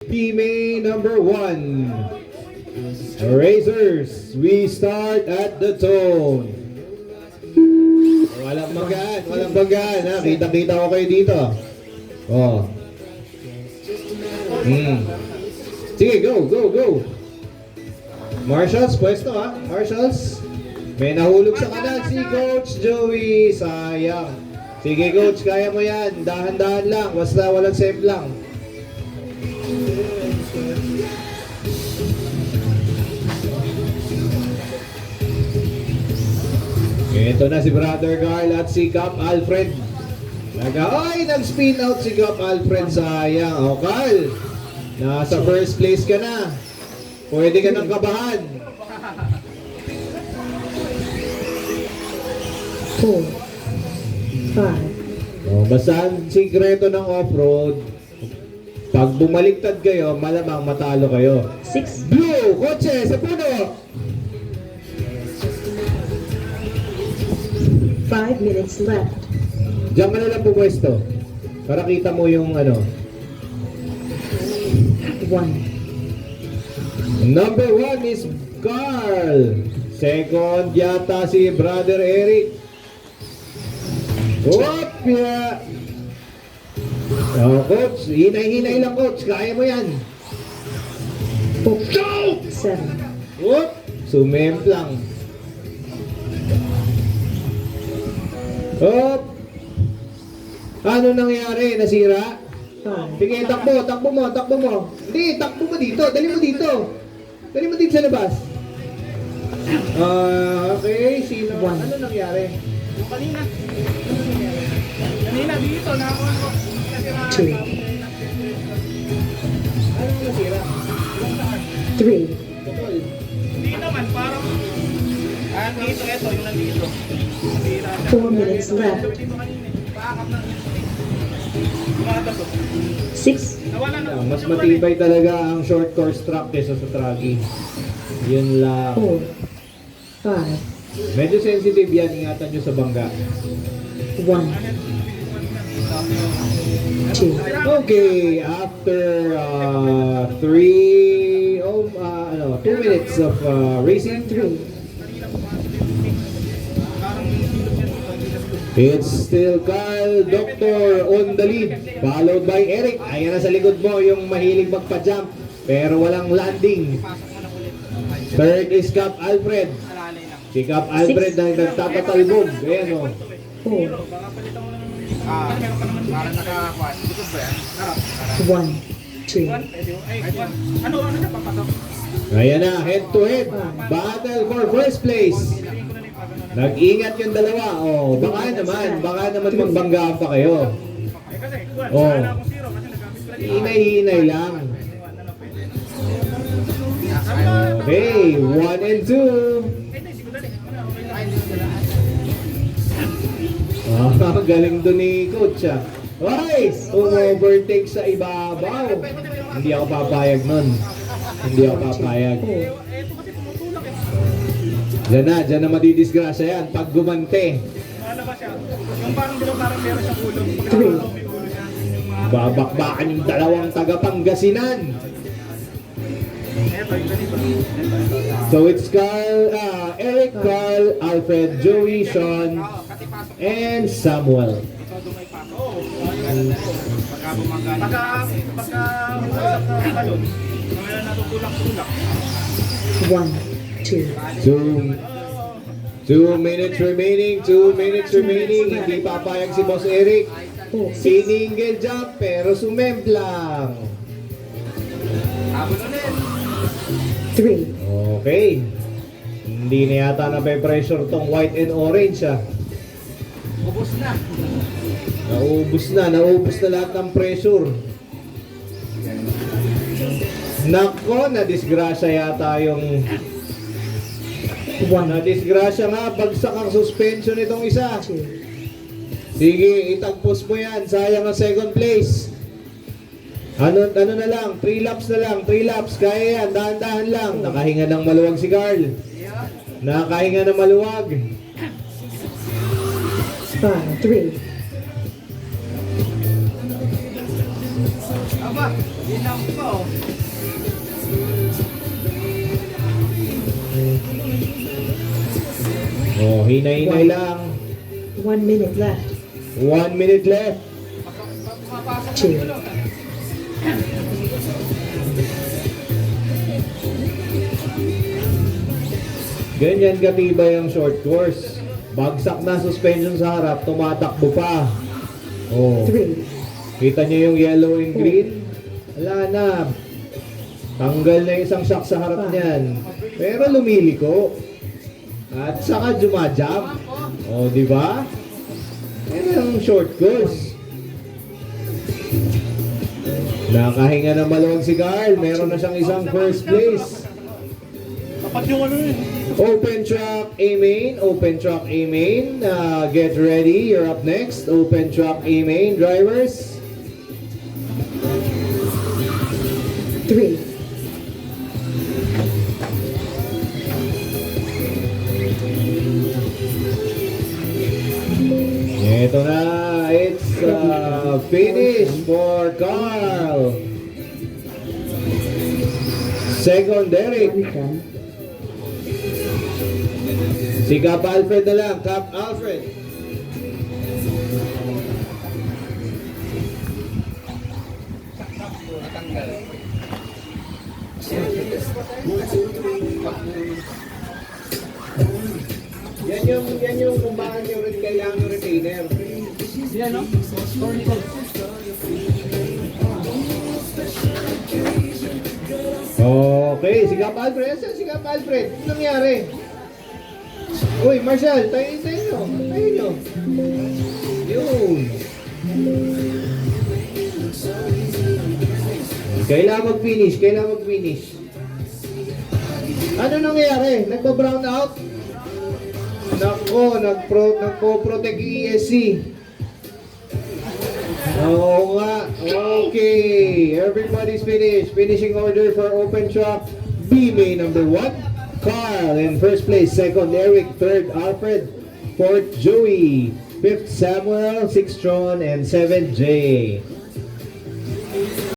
PMA number 1. Racers, we start at the tone. Walang bagaan, ha? Kita-kita ko kayo dito. Oh. Sige, go. Marshals, pwesto ha. Marshals. May nahulog sa kanan si Coach Joey. Sayang. Sige Coach, kaya mo yan. Dahan-dahan lang. Basta walang safe lang. Ito na si Brother Carl at si Cap Alfred. Nag-spin out si Cap Alfred. Sayang. O Carl, nasa first place ka na. Pwede ka nang kabahan. 4, 5. Basta ang sikreto ng off-road, pag bumaliktad kayo, malamang matalo kayo. 6. Blue, kotse, sa puno! 5 minutes left. Diyan ka na lang pumwesto. Para kita mo yung ano. 1. Number 1 is Carl. Second yata si Brother Eric. Whoop! Yeah. Coach, hinay-hinay lang Coach. Kaya mo yan. 7. Whoop! Sumemplang. Whoop! Ano nangyari? Nasira? 5. Sige, takbo mo. Hindi, takbo mo dito. Dali mo dito sa labas. Okay, sino? Ano nangyari? Yung kanina. Kanina dito na ako. Kasi 2. Ano nasira? 3. Hindi naman, parang... dito, yung nandito. 4 minutes left. Dito kanina. Paakap na. 6. Nawala na. Mas matibay talaga ang short course track kesa sa traggy. Yun lang. 4. 5. Medyo sensitive yan. Ingatan nyo sa bangga. 1. 2. Okay, after 2 minutes of racing, 3. it's still Carl Doctor on the lead, followed by Eric. Ayan na sa likod mo yung mahilig magpa-jump pero walang landing. Third is Cap Alfred. Si Cap Alfred na nagtatatalbog. Ayan o. 4. Meron pa naman parang nakakuha. Likod ba yan? Harap. 1. 2. Ano na papasok? Ayan na, head to head. Battle for first place. Nag-ingat yung dalawa. Baka naman magbanggaan pa kayo. Kasi, wala akong zero kasi nagamit ko lang. Hinay-hinay lang. Okay, 1 and 2. Galing doon ni Coach ah. Okay, overtake sa ibabaw. Hindi ako papayag nun. Diyan na madidisgrasya yan. Pag gumante, Ano ba siya? Yung parang meron siyang ulo. 3. babakbakan yung dalawang taga-Pangasinan. So it's Eric, Carl, Alfred, Joey, Sean, and Samuel. Pagka balon, wala natutulak-tulak. 1. 2. 2 minutes remaining. Hindi papayag si Boss Eric. 4. 6. Sininggle jump pero sumemplang. 3. Okay. Hindi na yata na-pressure tong white and orange ah. Ubus na. Naubos na lahat ng pressure. Nako, na-disgrasya yata yung... 1. Na-disgrasya nga, bagsak ang suspension itong isa. 2. Sige, itagpos mo yan. Sayang ang second place. Ano na lang, 3 laps na lang, 3 laps. Kaya yan, dahan-dahan lang. Nakahinga ng maluwag si Carl. Nakahinga ng maluwag. 5. 3. Aba, inaw pa oh. Oh, hinay-hinay lang. 1 minute left. 1 minute left. Mapasok Two. na ulo. Ganyan katibay ang short course. Bagsak na suspension sa harap, tumatakbo pa. Oh. 3, Kita niyo yung yellow and green? Wala na. Tanggal na yung isang shock sa harap niyan. Pero lumiliko. At saka jumajump. O, di ba? Yan ang short course. Nakahinga na maluwag si Carl. Meron na siyang isang first place. Tapat yung ano yun. Open track A main, open track A main. Get ready, you're up next. Open track A main, drivers. 3, Ito na, it's finish for Carl. Second, Derek. 1 10. Si Cap Alfred na lang, Cap Alfred. Yan yung kung bakit yung kailangan ng retainer. Yan no? Okay, si Cap Alfred. Saan si Cap Alfred? Ano nangyari? Uy, Marshall, tayo nyo. Tayo nyo. Yun. Kailangan mag-finish. Ano nangyari? Nagpa-brown out? Nako, nagpo-protect yung ESC. Oo nga. Okay. Everybody's finished. Finishing order for open track B main number 1. Carl in first place. Second, Eric. Third, Alfred. Fourth, Joey. Fifth, Samuel. Sixth, Tron. And seventh, Jay.